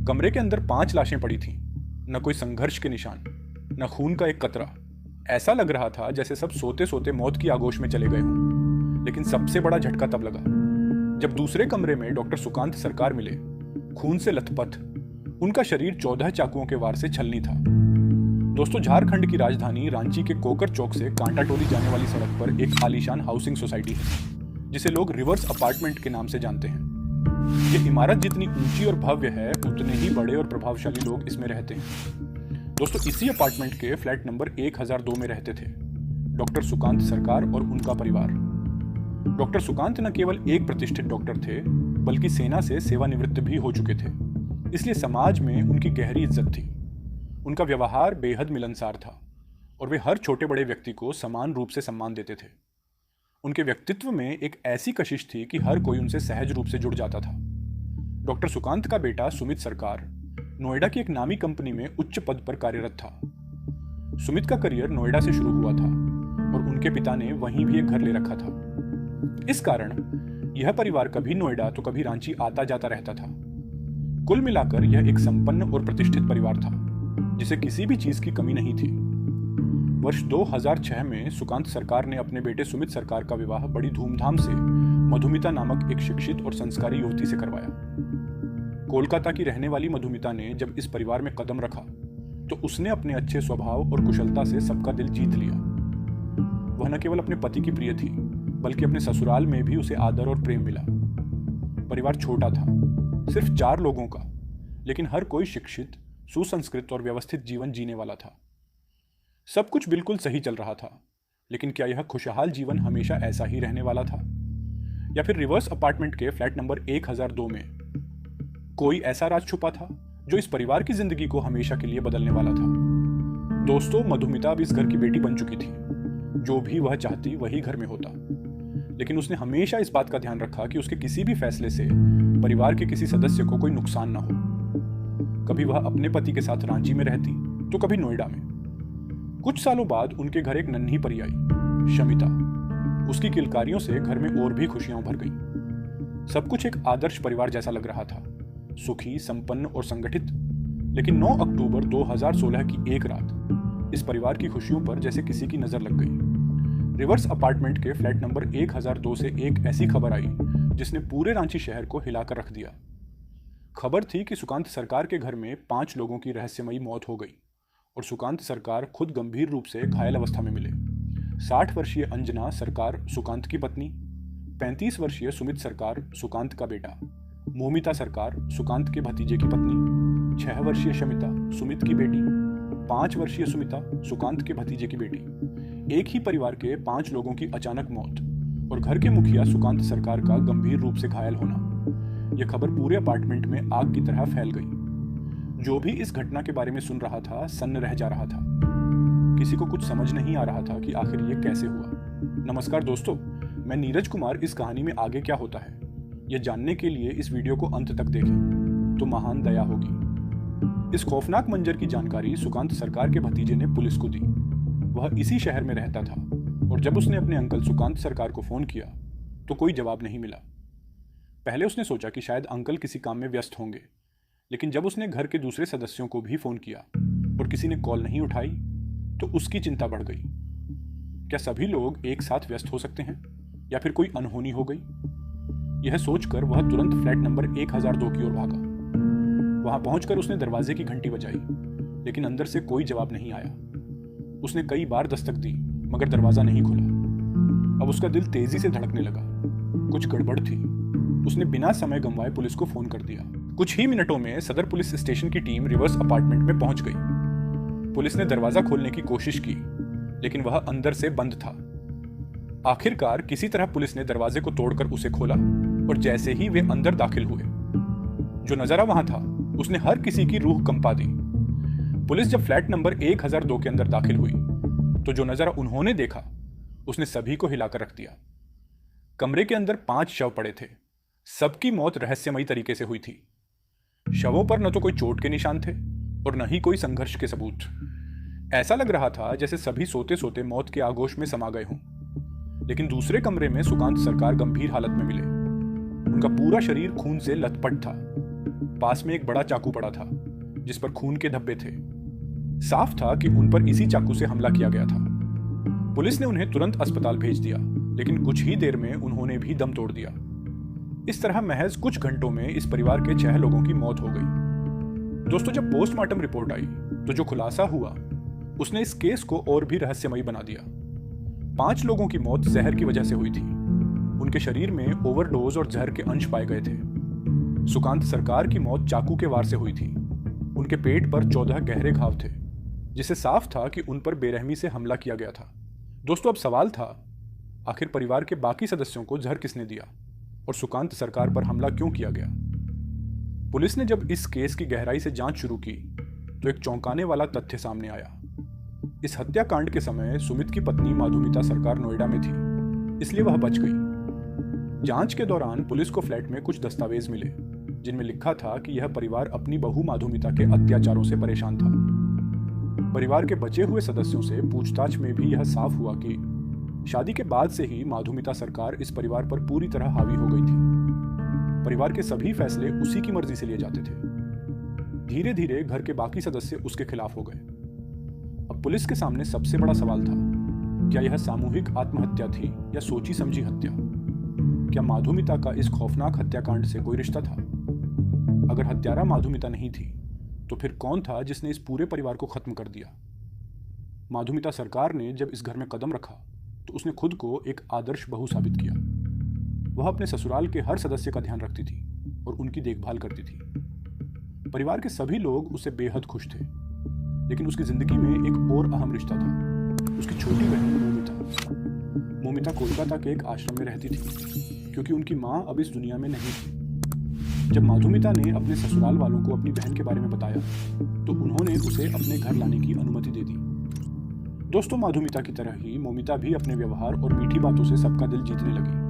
कमरे के अंदर 5 लाशें पड़ी थीं। न कोई संघर्ष के निशान, न खून का एक कतरा। ऐसा लग रहा था जैसे सब सोते सोते मौत की आगोश में चले गए हों। लेकिन सबसे बड़ा झटका तब लगा जब दूसरे कमरे में डॉक्टर सुकांत सरकार मिले, खून से लथपथ। उनका शरीर 14 चाकुओं के वार से छलनी था। दोस्तों, झारखंड की राजधानी रांची के कोकर चौक से कांटाटोली जाने वाली सड़क पर एक आलीशान हाउसिंग सोसाइटी है, जिसे लोग रिवर्स अपार्टमेंट के नाम से जानते हैं। ये इमारत जितनी ऊंची और भव्य है, उतने ही बड़े और प्रभावशाली लोग इसमें रहते हैं। दोस्तों, इसी अपार्टमेंट के फ्लैट नंबर 1002 में रहते थे डॉक्टर सुकांत सरकार और उनका परिवार। डॉक्टर सुकांत न केवल एक प्रतिष्ठित डॉक्टर थे, बल्कि सेना से सेवानिवृत्त भी हो चुके थे, इसलिए समाज में उनकी गहरी इज्जत थी। उनका व्यवहार बेहद मिलनसार था और वे हर छोटे बड़े व्यक्ति को समान रूप से सम्मान देते थे। उनके व्यक्तित्व में एक ऐसी कशिश थी कि हर कोई उनसे सहज रूप से जुड़ जाता था। डॉक्टर सुकांत का बेटा सुमित सरकार नोएडा की एक नामी कंपनी में उच्च पद पर कार्यरत था। सुमित का करियर नोएडा से शुरू हुआ था और उनके पिता ने वहीं भी एक घर ले रखा था। इस कारण यह परिवार कभी नोएडा तो कभी रांची आता जाता रहता था। कुल मिलाकर यह एक संपन्न और प्रतिष्ठित परिवार था, जिसे किसी भी चीज की कमी नहीं थी। वर्ष 2006 में सुकांत सरकार ने अपने बेटे सुमित सरकार का विवाह बड़ी धूमधाम से मधुमिता नामक एक शिक्षित और संस्कारी युवती से करवाया। कोलकाता की रहने वाली मधुमिता ने जब इस परिवार में कदम रखा तो उसने अपने अच्छे स्वभाव और कुशलता से सबका दिल जीत लिया। वह न केवल अपने पति की प्रिय थी, बल्कि अपने ससुराल में भी उसे आदर और प्रेम मिला। परिवार छोटा था, सिर्फ 4 लोगों का, लेकिन हर कोई शिक्षित, सुसंस्कृत और व्यवस्थित जीवन जीने वाला था। सब कुछ बिल्कुल सही चल रहा था, लेकिन क्या यह खुशहाल जीवन हमेशा ऐसा ही रहने वाला था? या फिर रिवर्स अपार्टमेंट के फ्लैट नंबर 1002 में कोई ऐसा राज छुपा था जो इस परिवार की जिंदगी को हमेशा के लिए बदलने वाला था? दोस्तों, मधुमिता अब इस घर की बेटी बन चुकी थी। जो भी वह चाहती वही घर में होता, लेकिन उसने हमेशा इस बात का ध्यान रखा कि उसके किसी भी फैसले से परिवार के किसी सदस्य को कोई नुकसान ना हो। कभी वह अपने पति के साथ रांची में रहती तो कभी नोएडा में। कुछ सालों बाद उनके घर एक नन्ही परी आई, शमिता। उसकी किलकारियों से घर में और भी खुशियां भर गईं। सब कुछ एक आदर्श परिवार जैसा लग रहा था, सुखी, संपन्न और संगठित। लेकिन 9 अक्टूबर 2016 की एक रात इस परिवार की खुशियों पर जैसे किसी की नजर लग गई। रिवर्स अपार्टमेंट के फ्लैट नंबर 1002 से एक ऐसी खबर आई जिसने पूरे रांची शहर को हिलाकर रख दिया। खबर थी कि सुकांत सरकार के घर में 5 लोगों की रहस्यमयी मौत हो गई और सुकांत सरकार खुद गंभीर रूप से घायल अवस्था में मिले। 60 वर्षीय अंजना सरकार सुकांत की पत्नी, 35 वर्षीय सुमित सरकार सुकांत का बेटा, मोमिता सरकार सुकांत के भतीजे की पत्नी, 6 वर्षीय शमिता सुमित की बेटी, 5 वर्षीय सुमिता सुकांत के भतीजे की बेटी। एक ही परिवार के 5 लोगों की अचानक मौत और घर के मुखिया सुकांत सरकार का गंभीर रूप से घायल होना। यह खबर पूरे अपार्टमेंट में आग की तरह फैल गई। जो भी इस घटना के बारे में सुन रहा था सन्न रह जा रहा था। किसी को कुछ समझ नहीं आ रहा था कि आखिर ये कैसे हुआ। नमस्कार दोस्तों, मैं नीरज कुमार। इस कहानी में आगे क्या होता है यह जानने के लिए इस वीडियो को अंत तक देखें तो महान दया होगी। इस खौफनाक मंजर की जानकारी सुकांत सरकार के भतीजे ने पुलिस को दी। वह इसी शहर में रहता था और जब उसने अपने अंकल सुकांत सरकार को फोन किया तो कोई जवाब नहीं मिला। पहले उसने सोचा कि शायद अंकल किसी काम में व्यस्त होंगे, लेकिन जब उसने घर के दूसरे सदस्यों को भी फोन किया और किसी ने कॉल नहीं उठाई तो उसकी चिंता बढ़ गई। क्या सभी लोग एक साथ व्यस्त हो सकते हैं या फिर कोई अनहोनी हो गई? यह सोचकर वह तुरंत फ्लैट नंबर 1002 की ओर भागा। वहां पहुंचकर उसने दरवाजे की घंटी बजाई, लेकिन अंदर से कोई जवाब नहीं आया। उसने कई बार दस्तक दी, मगर दरवाजा नहीं खुला। अब उसका दिल तेजी से धड़कने लगा। कुछ गड़बड़ थी। उसने बिना समय गंवाए पुलिस को फोन कर दिया। कुछ ही मिनटों में सदर पुलिस स्टेशन की टीम रिवर्स अपार्टमेंट में पहुंच गई। पुलिस ने दरवाजा खोलने की कोशिश की, लेकिन वह अंदर से बंद था। आखिरकार किसी तरह पुलिस ने दरवाजे को तोड़कर उसे खोला और जैसे ही वे अंदर दाखिल हुए, जो नजारा वहां था उसने हर किसी की रूह कंपा दी। पुलिस जब फ्लैट नंबर 1002 के अंदर दाखिल हुई तो जो नजारा उन्होंने देखा उसने सभी को हिलाकर रख दिया। कमरे के अंदर 5 शव पड़े थे। सबकी मौत रहस्यमयी तरीके से हुई थी। शवों पर न तो कोई चोट के निशान थे और न ही कोई संघर्ष के सबूत। ऐसा लग रहा था जैसे सभी सोते सोते मौत के आगोश में समा गए हों। लेकिन दूसरे कमरे में सुकांत सरकार गंभीर हालत में मिले। उनका पूरा शरीर खून से लथपथ था। पास में एक बड़ा चाकू पड़ा था जिस पर खून के धब्बे थे। साफ था कि उन पर इसी चाकू से हमला किया गया था। पुलिस ने उन्हें तुरंत अस्पताल भेज दिया, लेकिन कुछ ही देर में उन्होंने भी दम तोड़ दिया। इस तरह महज कुछ घंटों में इस परिवार के 6 लोगों की मौत हो गई। दोस्तों, जब पोस्टमार्टम रिपोर्ट आई तो जो खुलासा हुआ उसने इस केस को और भी रहस्यमयी बना दिया। 5 लोगों की मौत जहर की वजह से हुई थी। उनके शरीर में ओवरडोज और जहर के अंश पाए गए थे। सुकांत सरकार की मौत चाकू के वार से हुई थी। उनके पेट पर 14 गहरे घाव थे, जिससे साफ था कि उन पर बेरहमी से हमला किया गया था। दोस्तों, अब सवाल था, आखिर परिवार के बाकी सदस्यों को जहर किसने दिया और सुकांत सरकार पर हमला क्यों किया गया? पुलिस ने जब इस केस की गहराई से जांच शुरू की तो एक चौंकाने वाला तथ्य सामने आया। इस हत्याकांड के समय सुमित की पत्नी माधुमिता सरकार नोएडा में थी, इसलिए वह बच गई। जांच के दौरान पुलिस को फ्लैट में कुछ दस्तावेज मिले जिनमें लिखा था कि यह परिवार अपनी बहू माधुमिता के अत्याचारों से परेशान था। परिवार के बचे हुए सदस्यों से पूछताछ में भी यह साफ हुआ कि शादी के बाद से ही माधुमिता सरकार इस परिवार पर पूरी तरह हावी हो गई थी। परिवार के सभी फैसले उसी की मर्जी से लिए जाते थे। धीरे धीरे घर के बाकी सदस्य उसके खिलाफ हो गए। अब पुलिस के सामने सबसे बड़ा सवाल था, क्या यह सामूहिक आत्महत्या थी या सोची समझी हत्या? क्या माधुमिता का इस खौफनाक हत्याकांड से कोई रिश्ता था? अगर हत्यारा माधुमिता नहीं थी तो फिर कौन था जिसने इस पूरे परिवार को खत्म कर दिया? माधुमिता सरकार ने जब इस घर में कदम रखा तो उसने खुद को एक आदर्श बहू साबित किया। वह अपने ससुराल के हर सदस्य का ध्यान रखती थी और उनकी देखभाल करती थी। परिवार के सभी लोग उससे बेहद खुश थे, लेकिन उसकी जिंदगी में एक और अहम रिश्ता था, उसकी छोटी बहन मोमिता। मोमिता कोलकाता के एक आश्रम में रहती थी क्योंकि उनकी माँ अब इस दुनिया में नहीं थी। जब माधुमिता ने अपने ससुराल वालों को अपनी बहन के बारे में बताया तो उन्होंने उसे अपने घर लाने की अनुमति दे दी। दोस्तों, माधुमिता की तरह ही मोमिता भी अपने व्यवहार और मीठी बातों से सबका दिल जीतने लगी।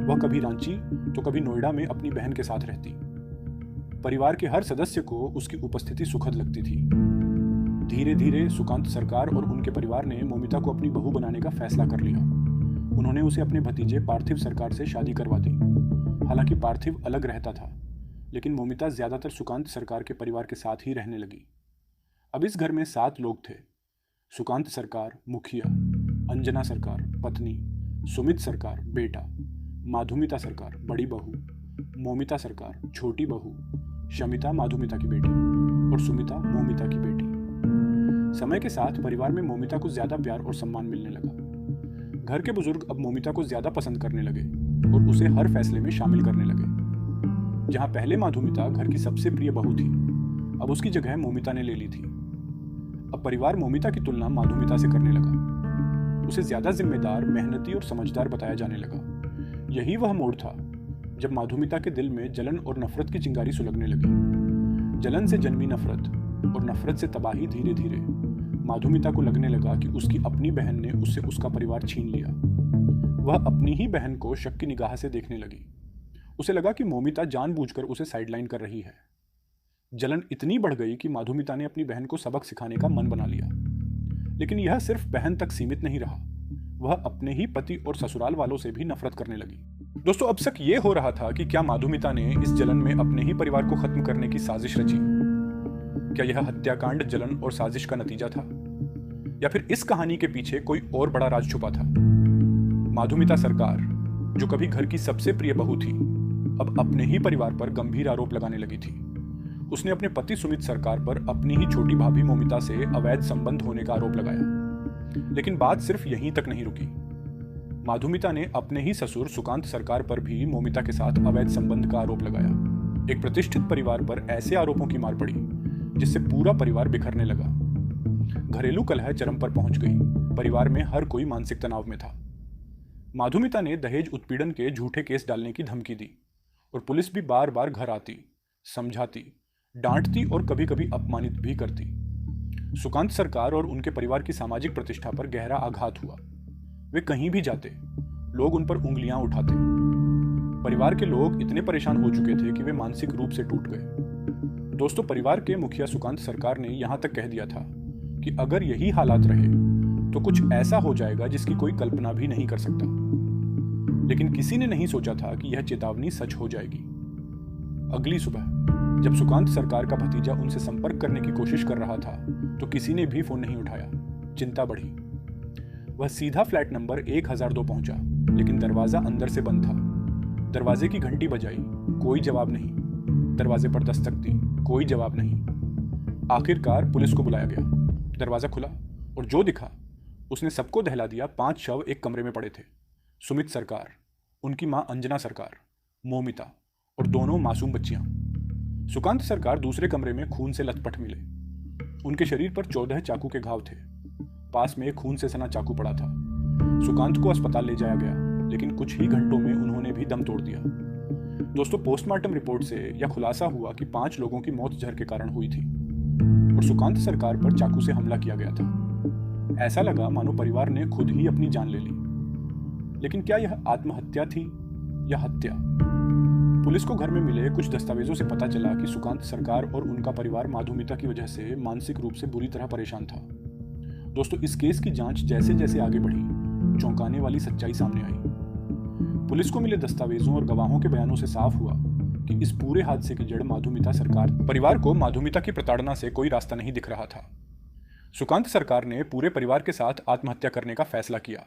वह कभी रांची तो कभी नोएडा में अपनी बहन के साथ रहती। परिवार के हर सदस्य को उसकी उपस्थिति सुखद लगती थी। धीरे धीरे सुकांत सरकार और उनके परिवार ने मोमिता को अपनी बहू बनाने का फैसला कर लिया। उन्होंने उसे अपने भतीजे पार्थिव सरकार से शादी करवा दी। हालांकि पार्थिव अलग रहता था, लेकिन मोमिता ज्यादातर सुकांत सरकार के परिवार के साथ ही रहने लगी। अब इस घर में 7 लोग थे। सुकांत सरकार मुखिया, अंजना सरकार पत्नी, सुमित सरकार बेटा, माधुमिता सरकार बड़ी बहू, मोमिता सरकार छोटी बहू, शमिता माधुमिता की बेटी और सुमिता मोमिता की बेटी। समय के साथ परिवार में मोमिता को ज्यादा प्यार और सम्मान मिलने लगा। घर के बुजुर्ग अब मोमिता को ज्यादा पसंद करने लगे और उसे हर फैसले में शामिल करने लगे। जहां पहले माधुमिता घर की सबसे प्रिय बहू थी, अब उसकी जगह मोमिता ने ले ली थी। अब परिवार मोमिता की तुलना माधुमिता से करने लगा। उसे ज्यादा जिम्मेदार, मेहनती और समझदार बताया जाने लगा। यही वह मोड़ था जब माधुमिता के दिल में जलन और नफरत की चिंगारी सुलगने लगी। जलन से जन्मी नफरत और नफरत से तबाही। धीरे धीरे माधुमिता को लगने लगा कि उसकी अपनी बहन ने उससे उसका परिवार छीन लिया। वह अपनी ही बहन को शक की निगाह से देखने लगी। उसे लगा कि मोमिता जानबूझकर उसे साइडलाइन कर रही है। जलन इतनी बढ़ गई कि माधुमिता ने अपनी बहन को सबक सिखाने का मन बना लिया। लेकिन यह सिर्फ बहन तक सीमित नहीं रहा, वह अपने ही पति और ससुराल वालों से भी नफरत करने लगी। दोस्तों, अब शक ये हो रहा था कि क्या माधुमिता ने इस जलन में अपने ही परिवार को खत्म करने की साजिश रची? क्या यह हत्याकांड जलन और साजिश का नतीजा था, या फिर इस कहानी के पीछे कोई और बड़ा राज छुपा था? माधुमिता सरकार, जो कभी घर की सबसे प्रिय बहू थी, अब अपने ही परिवार पर गंभीर आरोप लगाने लगी थी। उसने अपने पति सुमित सरकार पर अपनी ही छोटी भाभी मोमिता से अवैध संबंध होने का आरोप लगाया। लेकिन बात सिर्फ यहीं तक नहीं रुकी। माधुमिता ने अपने ही ससुर सुकांत सरकार पर भी मोमिता के साथ अवैध संबंध का आरोप लगाया। एक प्रतिष्ठित परिवार पर ऐसे आरोपों की मार पड़ी जिससे पूरा परिवार बिखरने लगा। घरेलू कलह चरम पर पहुंच गई। परिवार में हर कोई मानसिक तनाव में था। माधुमिता ने दहेज उत्पीड़न के झूठे केस डालने की धमकी दी और पुलिस भी बार बार घर आती, समझाती, डांटती और कभी कभी अपमानित भी करती। सुकांत सरकार और उनके परिवार की सामाजिक प्रतिष्ठा पर गहरा आघात हुआ। वे कहीं भी जाते, लोग उन पर उंगलियां उठाते। परिवार के लोग इतने परेशान हो चुके थे कि वे मानसिक रूप से टूट गए। दोस्तों, परिवार के मुखिया सुकांत सरकार ने यहां तक कह दिया था कि अगर यही हालात रहे तो कुछ ऐसा हो जाएगा जिसकी कोई कल्पना भी नहीं कर सकता। लेकिन किसी ने नहीं सोचा था कि यह चेतावनी सच हो जाएगी। अगली सुबह जब सुकांत सरकार का भतीजा उनसे संपर्क करने की कोशिश कर रहा था तो किसी ने भी फोन नहीं उठाया। चिंता बढ़ी। वह सीधा फ्लैट नंबर 1002 पहुंचा, लेकिन दरवाजा अंदर से बंद था। दरवाजे की घंटी बजाई, कोई जवाब नहीं। दरवाजे पर दस्तक दी, कोई जवाब नहीं। आखिरकार पुलिस को बुलाया गया। दरवाजा खुला और जो दिखा उसने सबको दहला दिया। 5 शव एक कमरे में पड़े थे। सुमित सरकार, उनकी मां अंजना सरकार, मोमिता और दोनों मासूम बच्चियां। सुकांत सरकार दूसरे कमरे में खून से लथपथ मिले। उनके शरीर पर 14 चाकू के घाव थे। पास में एक खून से सना चाकू पड़ा था। सुकांत को अस्पताल ले जाया गया, लेकिन कुछ ही घंटों में उन्होंने भी दम तोड़ दिया। दोस्तों, पोस्टमार्टम रिपोर्ट से यह खुलासा हुआ कि 5 लोगों की मौत जहर के कारण हुई थी और सुकांत सरकार पर चाकू से हमला किया गया था। ऐसा लगा मानो परिवार ने खुद ही अपनी जान ले ली। लेकिन क्या यह आत्महत्या थी या हत्या? पुलिस को घर में मिले कुछ दस्तावेजों से पता चला कि सुकांत सरकार और उनका परिवार माधुमिता की वजह से मानसिक रूप से बुरी तरह परेशान था। दोस्तों, इस केस की जांच जैसे जैसे आगे बढ़ी, चौंकाने वाली सच्चाई सामने आई। पुलिस को मिले दस्तावेजों और गवाहों के बयानों से साफ हुआ कि इस पूरे हादसे की जड़ माधुमिता सरकार। परिवार को माधुमिता की प्रताड़ना से कोई रास्ता नहीं दिख रहा था। सुकांत सरकार ने पूरे परिवार के साथ आत्महत्या करने का फैसला किया।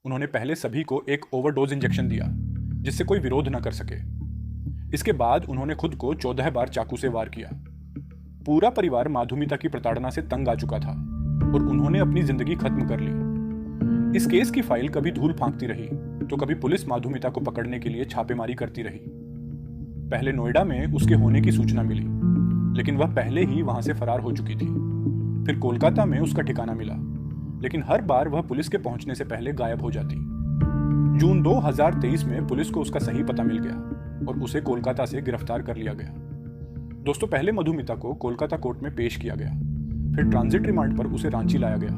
उन्होंने पहले सभी को एक ओवरडोज इंजेक्शन दिया, जिससे कोई विरोध न कर सके। इसके बाद उन्होंने खुद को 14 बार चाकू से वार किया। पूरा परिवार माधुमिता की प्रताड़ना से तंग आ चुका था और उन्होंने अपनी जिंदगी खत्म कर ली। इस केस की फाइल कभी धूल फांकती रही तो कभी पुलिस माधुमिता को पकड़ने के लिए छापेमारी करती रही। पहले नोएडा में उसके होने की सूचना मिली, लेकिन वह पहले ही वहां से फरार हो चुकी थी। फिर कोलकाता में उसका ठिकाना मिला, लेकिन हर बार वह पुलिस के पहुंचने से पहले गायब हो जाती। जून 2023 में पुलिस को उसका सही पता मिल गया और उसे कोलकाता से गिरफ्तार कर लिया गया। दोस्तों, पहले मधुमिता को कोलकाता कोर्ट में पेश किया गया, फिर ट्रांजिट रिमांड पर उसे रांची लाया गया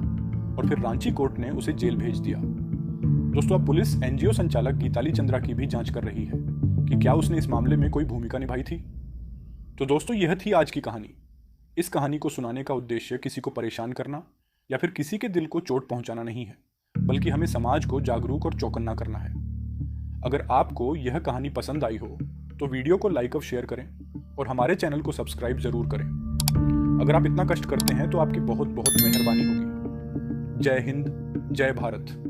और फिर रांची कोर्ट ने उसे जेल भेज दिया। दोस्तों, अब पुलिस एनजीओ संचालक गीताली चंद्रा की भी जांच कर रही है कि क्या उसने इस मामले में कोई भूमिका निभाई थी। तो दोस्तों, यह थी आज की कहानी। इस कहानी को सुनाने का उद्देश्य किसी को परेशान करना या फिर किसी के दिल को चोट पहुंचाना नहीं है, बल्कि हमें समाज को जागरूक और चौकन्ना करना है। अगर आपको यह कहानी पसंद आई हो तो वीडियो को लाइक और शेयर करें और हमारे चैनल को सब्सक्राइब जरूर करें। अगर आप इतना कष्ट करते हैं तो आपकी बहुत बहुत मेहरबानी होगी। जय हिंद, जय भारत।